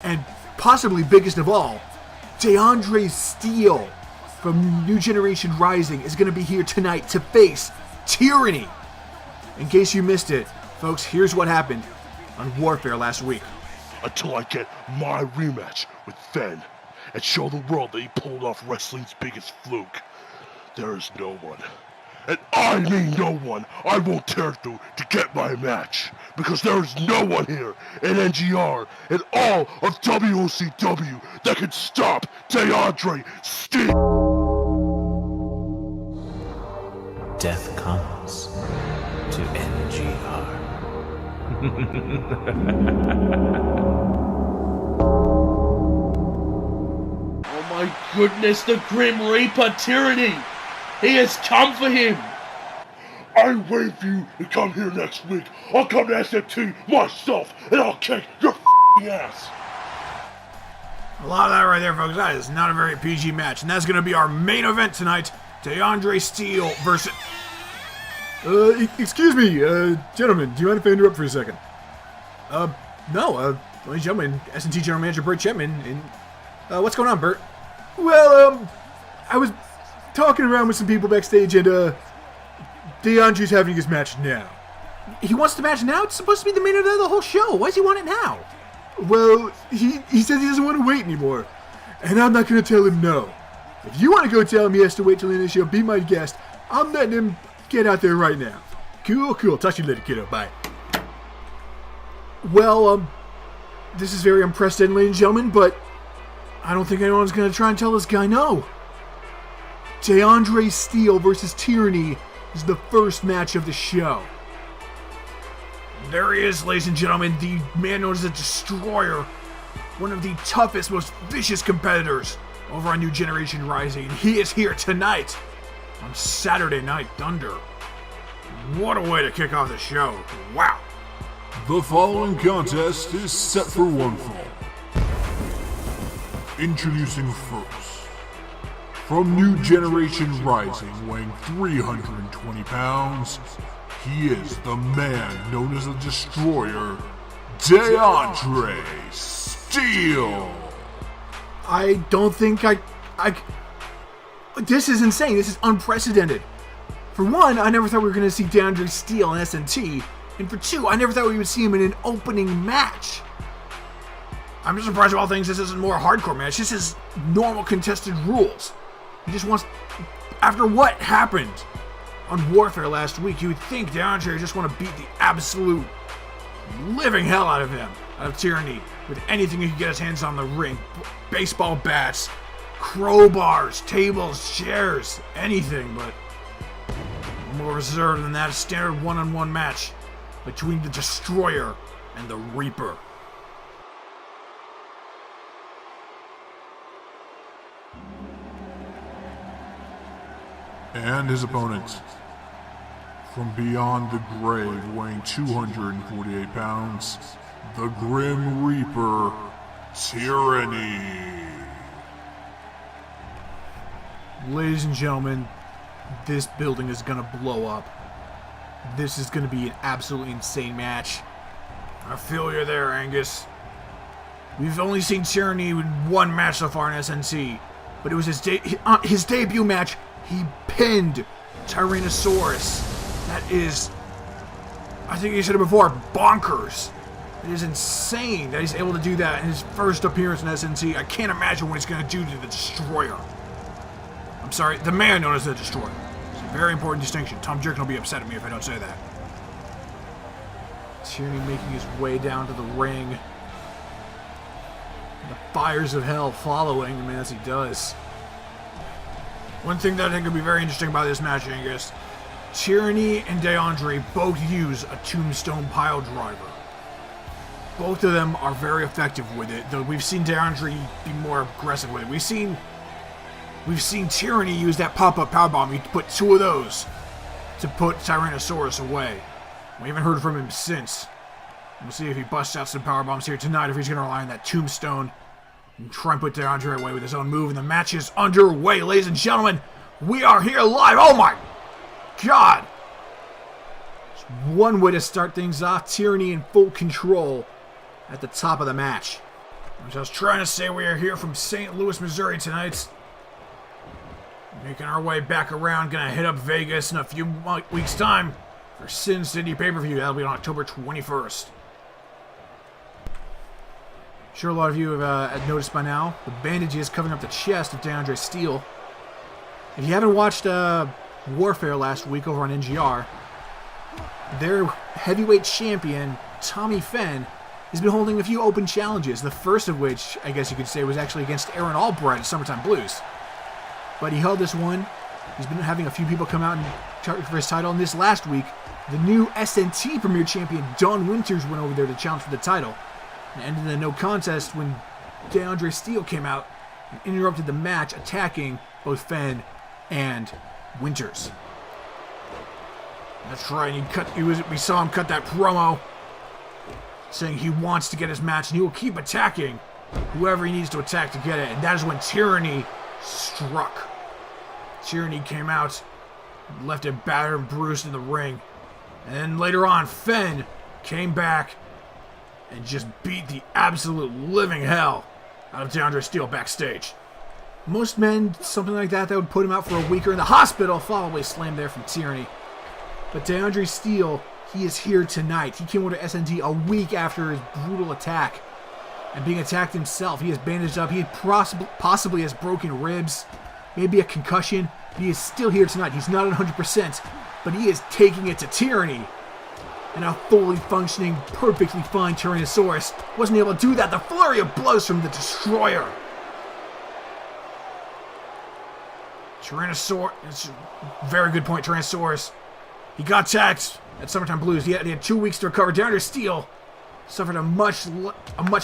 And possibly biggest of all, Deandre Steel from New Generation Rising is going to be here tonight to face Tyranny. In case you missed it, folks, here's what happened on Warfare last week. Until I get my rematch with Fen and show the world that he pulled off wrestling's biggest fluke, there is no one, and I mean no one, I will tear through to get my match, because there is no one here in NGR and all of WOCW that can stop Deandre Steel. Death comes to NGR. Oh my goodness, the Grim Reaper Tyranny! He has come for him! I wait for you to come here next week. I'll come to SNT myself and I'll kick your ass. A lot of that right there, folks. That is not a very PG match, and that's going to be our main event tonight. Deandre Steel versus... excuse me, gentlemen, do you mind if I interrupt for a second? No, ladies and gentlemen, SNT General Manager Bert Chapman, and, what's going on, Bert? Well, I was talking around with some people backstage, and, Deandre's having his match now. He wants the match now? It's supposed to be the main event of the whole show. Why does he want it now? Well, he says he doesn't want to wait anymore, and I'm not going to tell him no. If you want to go tell him he has to wait till the end of the show, be my guest. I'm letting him get out there right now. Cool. Talk to you later, kiddo. Bye. Well, this is very unprecedented, ladies and gentlemen, but I don't think anyone's going to try and tell this guy no. Deandre Steel versus Tyranny is the first match of the show. There he is, ladies and gentlemen, the man known as the Destroyer, one of the toughest, most vicious competitors over on New Generation Rising. He is here tonight on Saturday Night Thunder. What a way to kick off the show. Wow. The following contest is set for one fall. Introducing first, from New Generation Rising, weighing 320 pounds, he is the man known as the Destroyer, Deandre Steel. I don't think I... This is insane. This is unprecedented. For one, I never thought we were going to see Deandre Steel in SNT. And for two, I never thought we would see him in an opening match. I'm just surprised of all things this isn't more a hardcore match. This is normal contested rules. He just wants... After what happened on Warfare last week, you would think Deandre would just want to beat the absolute living hell out of him, out of Tyranny, with anything he could get his hands on the ring. Baseball bats, crowbars, tables, chairs, anything, but more reserved than that. A standard one-on-one match between the Destroyer and the Reaper. And his opponent, from beyond the grave, weighing 248 pounds, the Grim Reaper, Tyranny. Ladies and gentlemen, this building is gonna blow up. This is gonna be an absolutely insane match. I feel you there, Angus. We've only seen Tyranny with one match so far in SNT, but it was his debut match. He pinned Tyrannosaurus. That is, I think you said it before, bonkers. It is insane that he's able to do that in his first appearance in SNT. I can't imagine what he's going to do to the Destroyer. I'm sorry, the man known as the Destroyer. It's a very important distinction. Tom Jerkin will be upset at me if I don't say that. Tyranny making his way down to the ring. The fires of hell following him as he does. One thing that I think would be very interesting about this match, Angus, Tyranny and Deandre both use a tombstone pile driver. Both of them are very effective with it, though we've seen Deandre be more aggressive with it. We've seen Tyranny use that pop-up powerbomb. He put two of those to put Tyrannosaurus away. We haven't heard from him since. We'll see if he busts out some powerbombs here tonight, if he's going to rely on that tombstone and try and put Deandre away with his own move. And the match is underway, ladies and gentlemen. We are here live. Oh my God! Just one way to start things off. Tyranny in full control at the top of the match. As I was trying to say, we are here from St. Louis, Missouri tonight. Making our way back around, gonna hit up Vegas in a few weeks' time for Sin City pay-per-view. That'll be on October 21st. I'm sure a lot of you have noticed by now the bandages covering up the chest of Deandre Steel. If you haven't watched Warfare last week over on NGR, their heavyweight champion, Tommy Fen, has been holding a few open challenges, the first of which, I guess you could say, was actually against Aaron Albright at Summertime Blues. But he held this one. He's been having a few people come out and challenge for his title. And this last week, the new SNT Premier Champion, Don Winters, went over there to challenge for the title. And ended in a no contest when Deandre Steel came out and interrupted the match, attacking both Fen and Winters. That's right, we saw him cut that promo, saying he wants to get his match and he will keep attacking whoever he needs to attack to get it. And that is when Tyranny struck. Tyranny came out, left it battered and bruised in the ring. And then later on, Fen came back and just beat the absolute living hell out of Deandre Steel backstage. Most men, something like that would put him out for a week or in the hospital. Followed slam there from Tyranny. But Deandre Steel, he is here tonight. He came over to SNT a week after his brutal attack and being attacked himself. He is bandaged up. He possibly has broken ribs, maybe a concussion. But he is still here tonight. He's not at 100%, but he is taking it to Tyranny. And a fully functioning, perfectly fine Tyrannosaurus wasn't able to do that. The flurry of blows from the Destroyer. Tyrannosaurus, it's a very good point, Tyrannosaurus. He got attacked at Summertime Blues. He had 2 weeks to recover. Deandre Steel suffered a much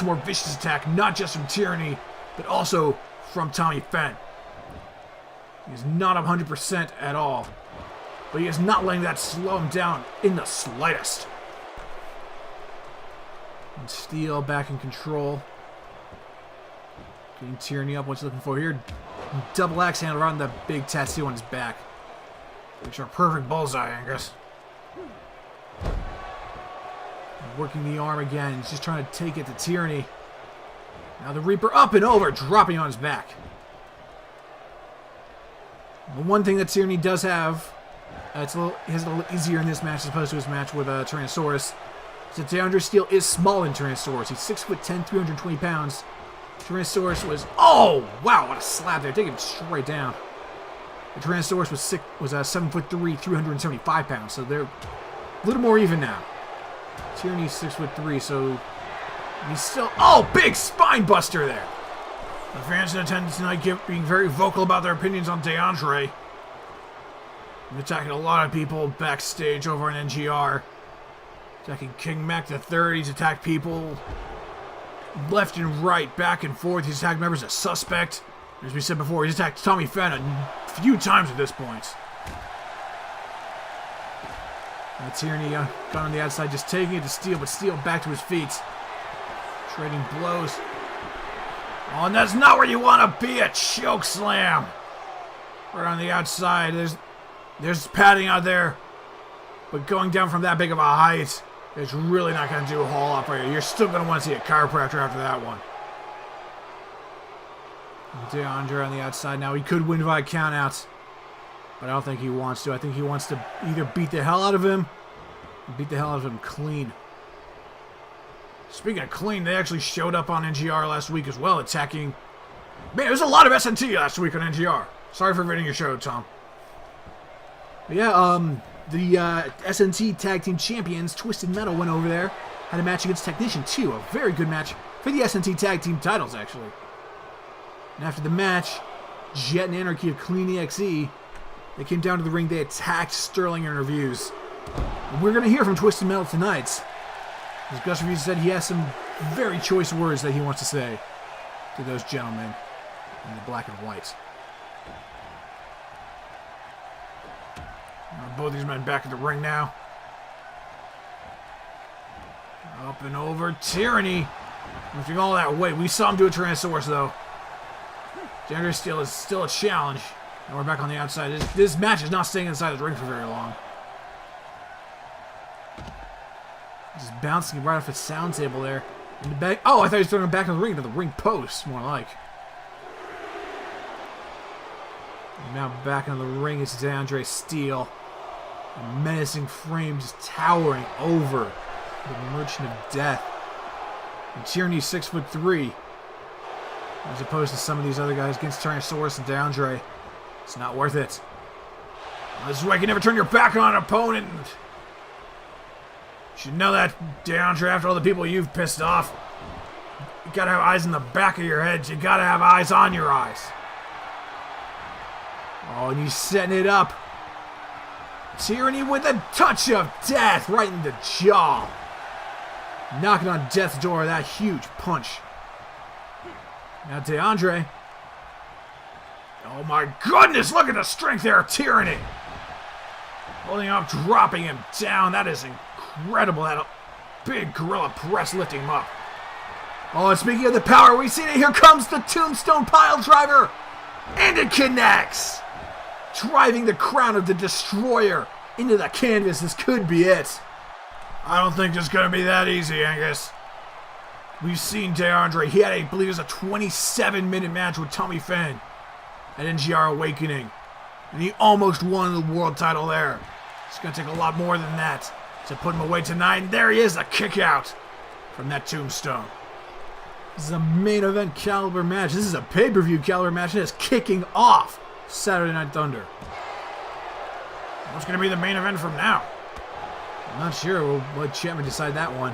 more vicious attack, not just from Tyranny, but also from Tommy Fen. He's not 100% at all, but he is not letting that slow him down in the slightest. And Steel back in control. Getting Tyranny up, what's he looking for here? Double axe handle around the big tattoo on his back. Which are perfect bullseye, Angus. Working the arm again. He's just trying to take it to Tyranny. Now the Reaper up and over, dropping on his back. The one thing that Tyranny does have, he has a little easier in this match as opposed to his match with Tyrannosaurus, is that Deandre Steel is small in Tyrannosaurus. He's 6'10", 320 pounds. Tyrannosaurus was, oh wow, what a slap there, taking it straight down. The Tyrannosaurus was 7'3", 375 pounds, so they're a little more even now. Tyranny's 6'3", so he's still, oh, big spine buster there. The fans in attendance tonight being very vocal about their opinions on Deandre. He's attacking a lot of people backstage over on NGR. Attacking King Mac III. He's attacked people left and right, back and forth. He's attacked members of Suspect. As we said before, he's attacked Tommy Fen a few times at this point. Tyranny got on the outside, just taking it to Steel, but Steel back to his feet. Trading blows. Oh, and that's not where you want to be, a choke slam. Right on the outside. There's padding out there. But going down from that big of a height, it's really not going to do a whole lot for you. You're still going to want to see a chiropractor after that one. Deandre on the outside now. He could win by countouts, but I don't think he wants to. I think he wants to either beat the hell out of him or beat the hell out of him clean. Speaking of clean, they actually showed up on NGR last week as well, attacking... Man, there's a lot of SNT last week on NGR. Sorry for ruining your show, Tom. But yeah, the SNT Tag Team Champions, Twisted Metal, went over there. Had a match against Technician, too. A very good match for the SNT Tag Team titles, actually. And after the match, Jet and Anarchy of Clean EXE, they came down to the ring. They attacked Sterling in reviews. And we're going to hear from Twisted Metal tonight. As Gus Reviews said, he has some very choice words that he wants to say to those gentlemen in the black and white. Both these men back in the ring now. Up and over. Tyranny. Lifting all that weight. We saw him do a Tyrannosaurus, though. Deandre Steel is still a challenge. And we're back on the outside. This match is not staying inside the ring for very long. Just bouncing right off its sound table there. In the back. Oh, I thought he was throwing him back in the ring, to the ring post, more like. And now back on the ring is Deandre Steel. A menacing frame just towering over the Merchant of Death. And Tyranny's 6'3", as opposed to some of these other guys against Tyrannosaurus and Deandre. It's not worth it. This is why you can never turn your back on an opponent. You should know that, Deandre, after all the people you've pissed off. You gotta have eyes in the back of your head. You gotta have eyes on your eyes. Oh, and he's setting it up. Tyranny with a touch of death right in the jaw. Knocking on death's door with that huge punch. Now Deandre. Oh my goodness, look at the strength there of Tyranny. Holding up, dropping him down. That is incredible. That big gorilla press lifting him up. Oh, and speaking of the power, we see it. Here comes the Tombstone Pile Driver. And it connects. Driving the crown of the Destroyer into the canvas. This could be it. I don't think it's going to be that easy, Angus. We've seen Deandre. He had, I believe it was a 27-minute match with Tommy Fen at NGR Awakening. And he almost won the world title there. It's going to take a lot more than that to put him away tonight. And there he is, a kick out from that tombstone. This is a main event caliber match. This is a pay-per-view caliber match. It is kicking off Saturday Night Thunder. What's going to be the main event from now? I'm not sure. We'll let Chapman decide that one.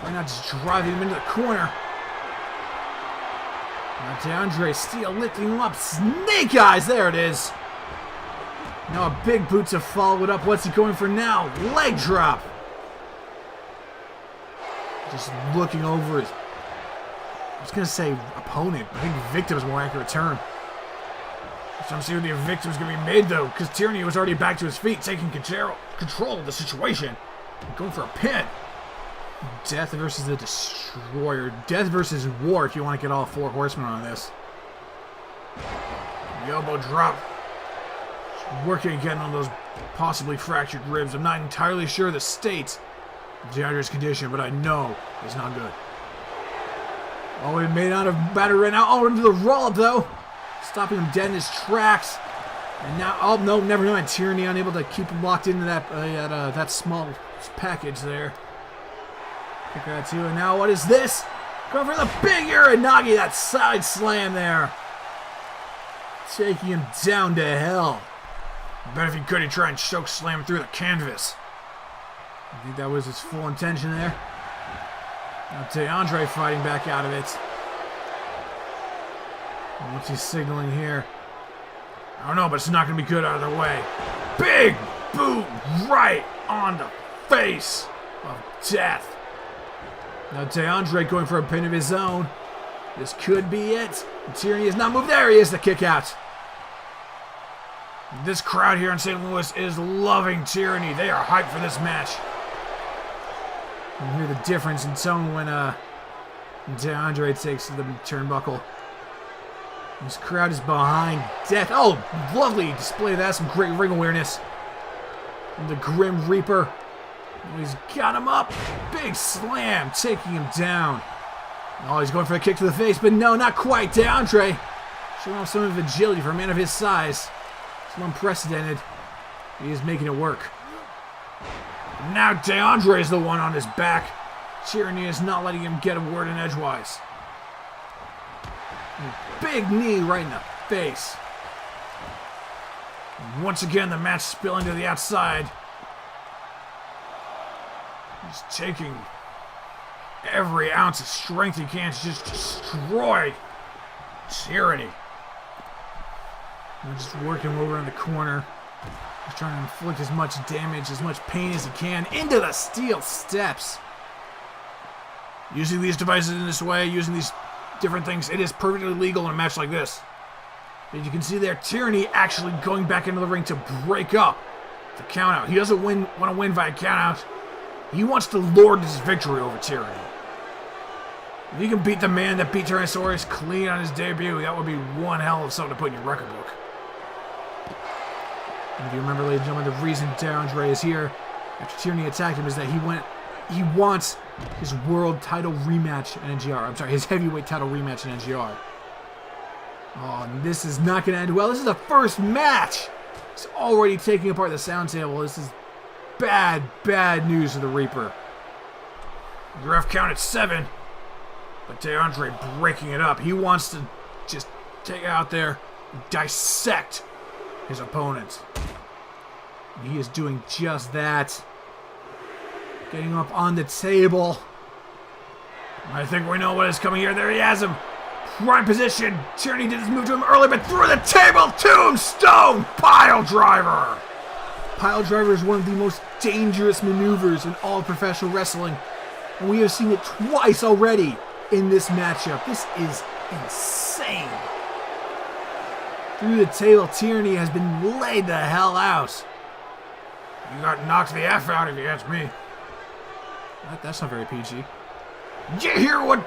Why not just drive him into the corner? Now Deandre Steel lifting him up. Snake eyes. There it is. Now a big boot to follow it up. What's he going for now? Leg drop. Just looking over his... I was going to say opponent. I think victim is a more accurate term. So I'm seeing the victim is going to be made, though, because Tyranny was already back to his feet, taking control of the situation. Going for a pin. Death versus the Destroyer. Death versus War, if you want to get all four horsemen on this. The elbow drop. Just working again on those possibly fractured ribs. I'm not entirely sure the state of Deandre's condition, but I know it's not good. Oh, he may not have battered right now. Oh, into the roll-up, though. Stopping him dead in his tracks. And now, oh no, never mind. Tyranny unable to keep him locked into that small package there. Pick that too. And now what is this? Going for the big Uranagi, that side slam there. Taking him down to hell. I bet if he could, he'd try and choke slam through the canvas. I think that was his full intention there. Now Deandre fighting back out of it. What's he signaling here? I don't know, but it's not going to be good either way. Big boot right on the face of Death. Now Deandre going for a pin of his own. This could be it. Tyranny has not moved. There he is, the kick out. This crowd here in St. Louis is loving Tyranny. They are hyped for this match. You hear the difference in tone when Deandre takes the turnbuckle. This crowd is behind Death. Oh, lovely display of that. Some great ring awareness. And the Grim Reaper. Oh, he's got him up. Big slam, taking him down. Oh, he's going for a kick to the face, but no, not quite. Deandre showing off some of his agility for a man of his size. It's unprecedented. He is making it work. Now Deandre is the one on his back. Tyranny is not letting him get a word in edgewise. Big knee right in the face. And once again, the match spilling to the outside. He's taking every ounce of strength he can to just destroy Tyranny. And just working over in the corner. He's trying to inflict as much damage, as much pain as he can into the steel steps. Using these devices in this way, using these different things, it is perfectly legal in a match like this. As you can see there, Tyranny actually going back into the ring to break up the countout. He doesn't want to win via countout. He wants to lord his victory over Tyranny. If you can beat the man that beat Tyrannosaurus clean on his debut, that would be one hell of something to put in your record book. And if you remember, ladies and gentlemen, the reason Deandre is here after Tyranny attacked him is that he went he wants his world title rematch in NGR. I'm sorry, his heavyweight title rematch in NGR. Oh, and this is not going to end well. This is the first match. He's already taking apart the sound table. This is bad, bad news for the Reaper. The ref counted 7, but Deandre breaking it up. He wants to just take out there and dissect his opponent. And he is doing just that. Getting up on the table. I think we know what is coming here. There he has him. Prime position. Tyranny did his move to him early, but through the table. Tombstone pile driver. Pile driver is one of the most dangerous maneuvers in all of professional wrestling. And we have seen it twice already in this matchup. This is insane. Through the table, Tyranny has been laid the hell out. You got knocked the F out if you ask me. That's not very PG. Did you hear what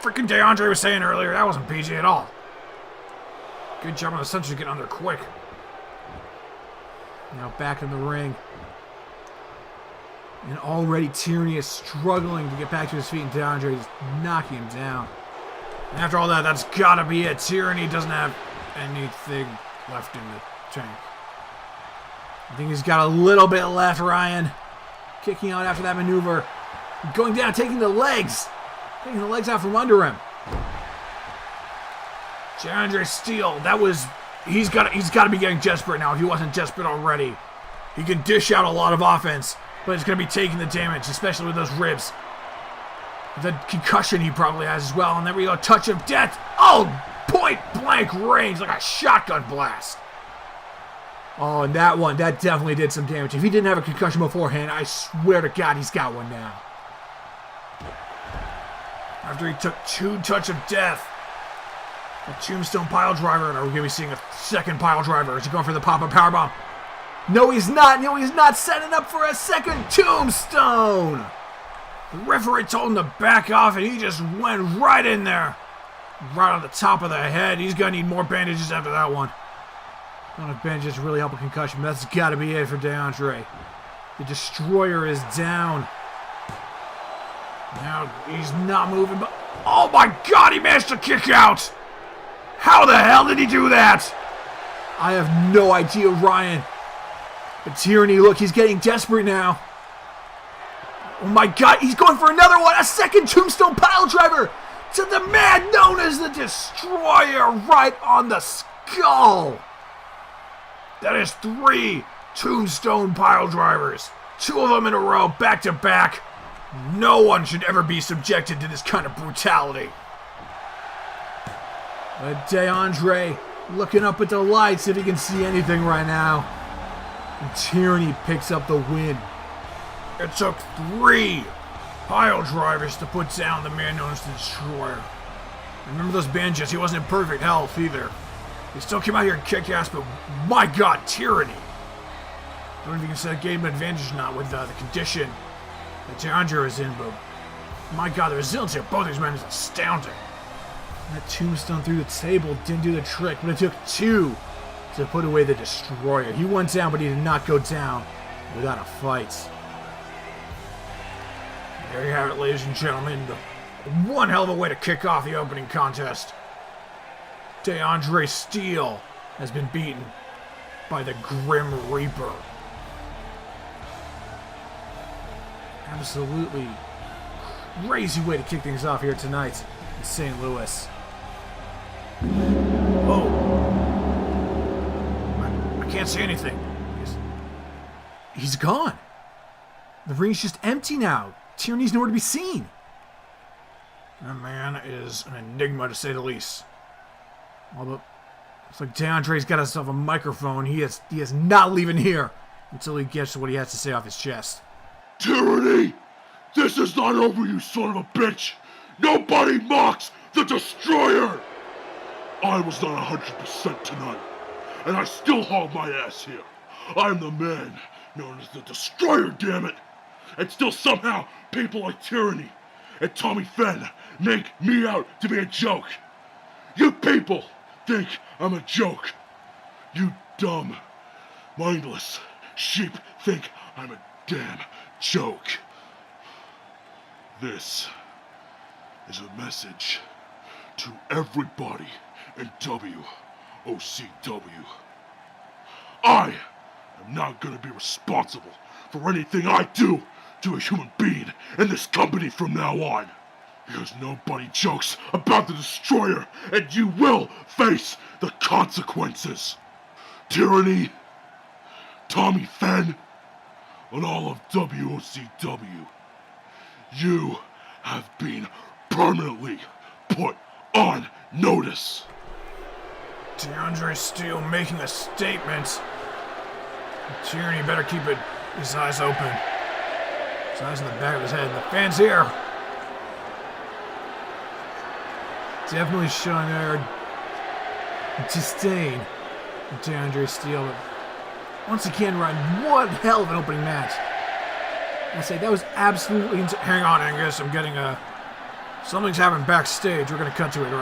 freaking Deandre was saying earlier? That wasn't PG at all. Good job on the censors getting on there quick. Now back in the ring. And already Tyranny is struggling to get back to his feet, and Deandre is knocking him down. And after all that, that's gotta be it. Tyranny doesn't have anything left in the tank. I think he's got a little bit left, Ryan. Kicking out after that maneuver. Going down, taking the legs. Taking the legs out from under him. Deandre Steel, that was... He's got to be getting desperate now if he wasn't desperate already. He can dish out a lot of offense, but it's going to be taking the damage, especially with those ribs. The concussion he probably has as well. And there we go, touch of death. Oh, point blank range, like a shotgun blast. Oh, and that one, that definitely did some damage. If he didn't have a concussion beforehand, I swear to God he's got one now. After he took 2 touch of death. A tombstone pile driver, and are we going to be seeing a second pile driver? Is he going for the pop-up powerbomb? No, he's not. No, he's not setting up for a second tombstone. The referee told him to back off, and he just went right in there. Right on the top of the head. He's going to need more bandages after that one. I don't know if bandages really help a concussion, but that's got to be it for Deandre. The Destroyer is down. Now he's not moving, but... Oh my God, he managed to kick out! How the hell did he do that? I have no idea, Ryan. But Tyranny, look, he's getting desperate now. Oh my God, he's going for another one! A second tombstone pile driver! To the man known as the Destroyer, right on the skull! That is 3 tombstone pile drivers. 2 of them in a row, back to back. No one should ever be subjected to this kind of brutality. But Deandre looking up at the lights if he can see anything right now. And Tyranny picks up the win. It took 3 pile drivers to put down the man known as the Destroyer. Remember those bandages? He wasn't in perfect health either. He still came out here and kicked ass, but my God, Tyranny. I don't know if you can say it gave him an advantage or not with the condition that Deandre is in, but my God, the resiliency of both these men is astounding. That tombstone through the table didn't do the trick, but it took 2 to put away the Destroyer. He went down, but he did not go down without a fight. There you have it, ladies and gentlemen. One hell of a way to kick off the opening contest. Deandre Steel has been beaten by the Grim Reaper. Absolutely crazy way to kick things off here tonight in St. Louis. Oh. I can't see anything. He's gone. The ring's just empty now. Tyranny's nowhere to be seen. That man is an enigma, to say the least. Although, it's like Deandre's got himself a microphone. He is not leaving here until he gets to what he has to say off his chest. Tyranny! This is not over, you son of a bitch! Nobody mocks the Destroyer! I was not 100% tonight, and I still haul my ass here. I'm the man known as the Destroyer, damn it! And still somehow people like Tyranny and Tommy Fen make me out to be a joke. You people think I'm a joke. You dumb, mindless sheep think I'm a damn joke. This is a message to everybody in WOCW. I am not gonna be responsible for anything I do to a human being in this company from now on. Because nobody jokes about the Destroyer, and you will face the consequences. Tyranny, Tommy Fen, and all of WOCW. You have been permanently put on notice. Deandre Steel making a statement. Tyranny better keep his eyes open. His eyes in the back of his head. The fans here. Definitely showing their disdain to Deandre Steel. But once again, Ryan, what hell of an opening match. I say that was absolutely hang on, Angus. I'm getting something's happening backstage. We're gonna cut to it, Ryan.